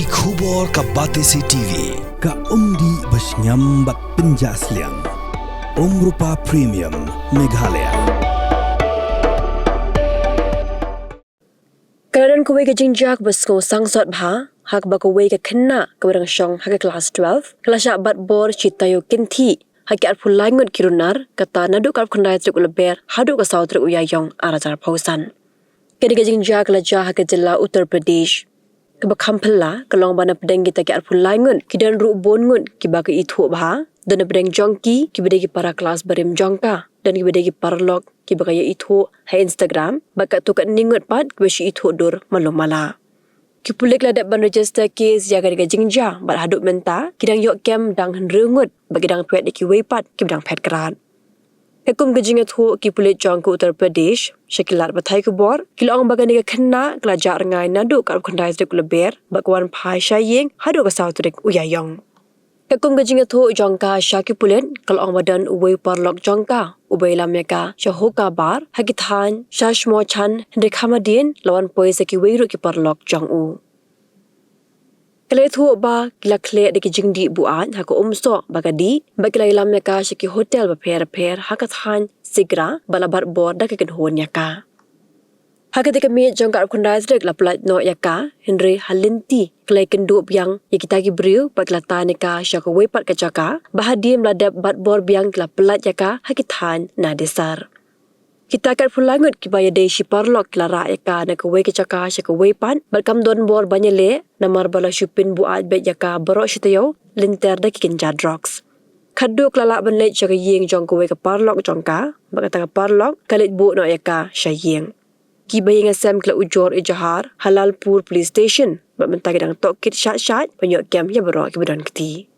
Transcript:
ki khubor ka Batesi TV ka umdi basnyambak penjaslian Rupa Premium Meghalaya. Kaladan kuwe ke Jingjia ke Sngewsangsot bha hak ba kuwe ke Khynnah ke barang syong hak Klas 12 Klas Shah Batbor Taiew Kynthih hak at pulai Ngut kirunar kata nadu kap khandai truk leber hadu ka saw truk uyayong arajar pausan kedi ke Jingjia ke Lajah hak Jilla Uttar Pradesh ke bakampela kelong bana pedeng kita ke at pulai Ngut kidan ru bon Ngut ki ba ke ithu bha dan pedeng jongki ki bedegi para kelas berim jongka dan ki bedegi parlok ki bakaya ithu hai Instagram bakat tu kat ningut pat ki besi ithu dur malum-mala ki pulik ladak ban register kes jaga dekat Jingjia bat haduk menta kidang yok kem dang henrengut bagi dang pet ki weipat ki dang pet kerat Hekum ke jingat hu ki pulik jong ke Uttar Pradesh syakilat batai ke bor ki long bagan dekat Khynnah kelajak rengai nadu kat khandai sdek leber bakwan phai shaying haduk ka saw trek uyayong Hekum ke jingat hu jongka Shah ki pulit kalau ang badan uwe parlok jongka ubay lamyaka Shah bar hakithan Shah shmo chan hendrik hamadin lawan poi seki weiru ki parlok jong u Kale thu ba kilakle de ki jingdi buat hak umso bagadi bagilai lamyaka shaki hotel ba per hakathan sigra balabat bor da ke hon yaka Hakat kami jongka kundai sdek la plat no yaka Henry Halinti kelai kendu biang yakita ki briu paglata nika Shah ko wepat ka jaka bahadim ladap Batbor biang la plat yaka hakithan na desar Kita kat pulangut ki baya de shi parlok klara yaka na ko we ke jaka Shah ko wepat balkam don bor banyale namar bala shupin buat bet yaka barok shitayo linter da ki kenja drugs Khadu klala banlet Shah yeng jong ko we ka parlok jongka bakata ka parlok kalit bu no yaka Shah yeng Ki bayang asam kela ujor ijahar Halalpur Police Station. Bak mentagi dang tokit syat-syat penyok kem ya berok ke badan keti.